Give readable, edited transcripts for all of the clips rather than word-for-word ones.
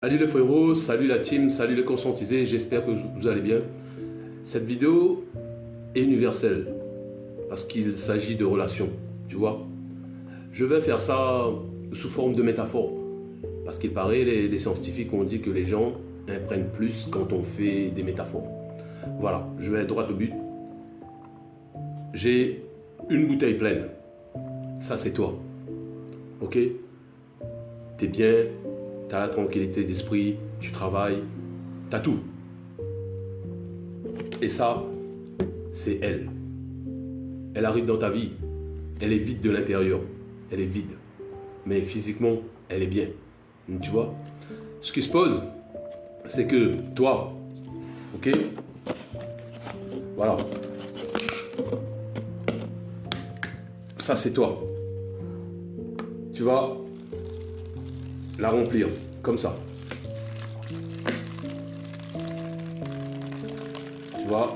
Salut les frérots, salut la team, salut les conscientisés, j'espère que vous allez bien. Cette vidéo est universelle parce qu'il s'agit de relations, tu vois. Je vais faire ça sous forme de métaphore parce qu'il paraît, les scientifiques ont dit que les gens apprennent plus quand on fait des métaphores. Voilà, je vais droit au but. J'ai une bouteille pleine, ça c'est toi, ok? T'es bien, t'as la tranquillité d'esprit, tu travailles, t'as tout. Et ça, c'est elle. Elle arrive dans ta vie, elle est vide de l'intérieur, elle est vide. Mais physiquement, elle est bien. Tu vois? Ce qui se pose, c'est que toi, ok? Voilà. Ça, c'est toi. Tu vas la remplir comme ça. Tu vois,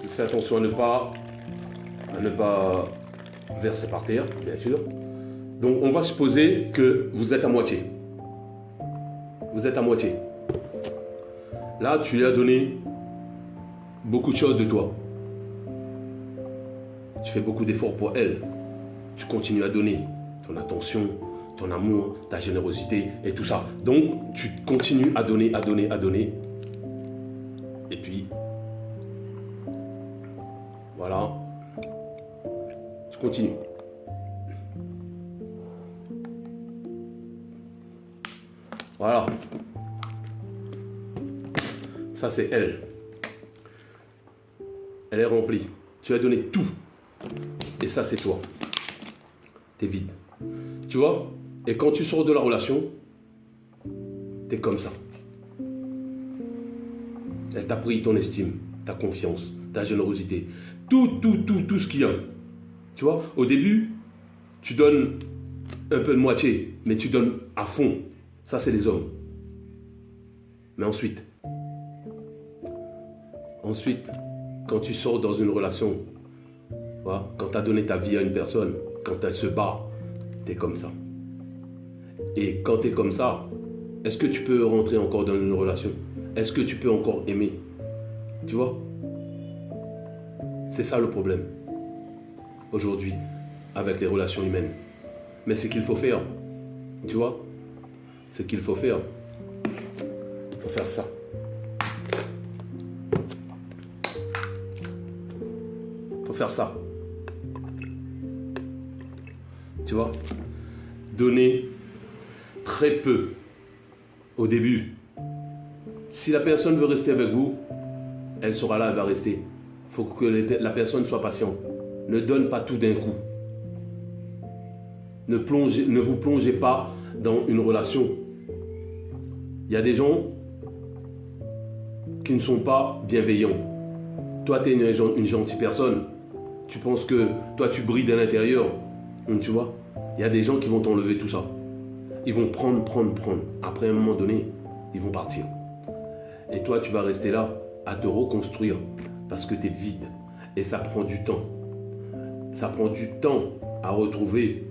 fais attention à ne pas verser par terre, bien sûr. Donc on va supposer que vous êtes à moitié. Vous êtes à moitié. Là, tu lui as donné beaucoup de choses de toi. Tu fais beaucoup d'efforts pour elle. Tu continues à donner ton attention, ton amour, ta générosité et tout ça. Donc, tu continues à donner, à donner, à donner. Et puis, voilà. Tu continues. Voilà. Ça, c'est elle. Elle est remplie. Tu as donné tout. Et ça, c'est toi. T'es vide. Tu vois? Et quand tu sors de la relation, t'es comme ça. Elle t'a pris ton estime, ta confiance, ta générosité. Tout ce qu'il y a. Tu vois? Au début, tu donnes un peu de moitié, mais tu donnes à fond. Ça, c'est les hommes. Mais ensuite, quand tu sors dans une relation, voilà, quand tu as donné ta vie à une personne, quand elle se bat, tu es comme ça. Et quand tu es comme ça, est-ce que tu peux rentrer encore dans une relation? Est-ce que tu peux encore aimer? Tu vois? C'est ça le problème aujourd'hui avec les relations humaines. Mais ce qu'il faut faire, tu vois? Ce qu'il faut faire, il faut faire ça. Il faut faire ça. Tu vois? Donner très peu au début. Si la personne veut rester avec vous, elle sera là, elle va rester. Il faut que la personne soit patiente. Ne donne pas tout d'un coup. Ne vous plongez pas dans une relation. Il y a des gens qui ne sont pas bienveillants. Toi, tu es une gentille personne. Tu penses que toi, tu brilles de l'intérieur. Tu vois? Il y a des gens qui vont t'enlever tout ça. Ils vont prendre. Après, à un moment donné, ils vont partir. Et toi, tu vas rester là à te reconstruire parce que tu es vide. Et ça prend du temps. Ça prend du temps à retrouver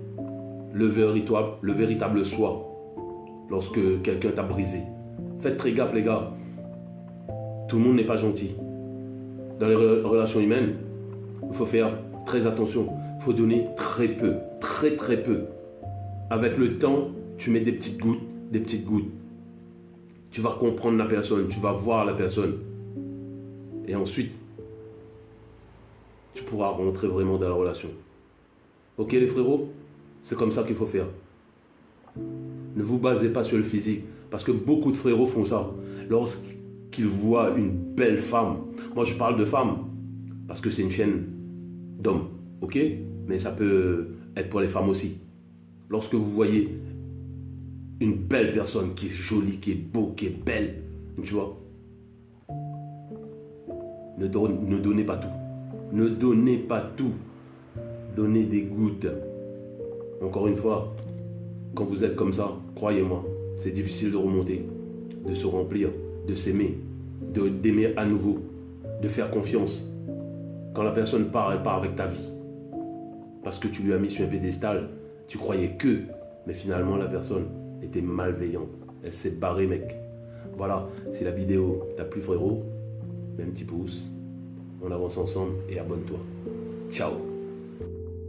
le véritable soi lorsque quelqu'un t'a brisé. Faites très gaffe, les gars. Tout le monde n'est pas gentil. Dans les relations humaines, il faut faire très attention. Il faut donner très peu. Très peu. Avec le temps, tu mets des petites gouttes. Tu vas comprendre la personne, tu vas voir la personne. Et ensuite, tu pourras rentrer vraiment dans la relation. Ok les frérots? C'est comme ça qu'il faut faire. Ne vous basez pas sur le physique. Parce que beaucoup de frérots font ça. Lorsqu'ils voient une belle femme. Moi je parle de femme. Parce que c'est une chaîne d'hommes. Ok? Mais ça peut être pour les femmes aussi. Lorsque vous voyez une belle personne qui est jolie, qui est beau, qui est belle, tu vois, ne donnez pas tout. Ne donnez pas tout. Donnez des gouttes. Encore une fois, quand vous êtes comme ça, croyez-moi, c'est difficile de remonter, de se remplir, de s'aimer, d'aimer à nouveau, de faire confiance. Quand la personne part, elle part avec ta vie. Parce que tu lui as mis sur un pédestal, tu croyais que, mais finalement la personne était malveillante. Elle s'est barrée, mec. Voilà, si la vidéo t'a plu frérot, mets un petit pouce, on avance ensemble et abonne-toi. Ciao.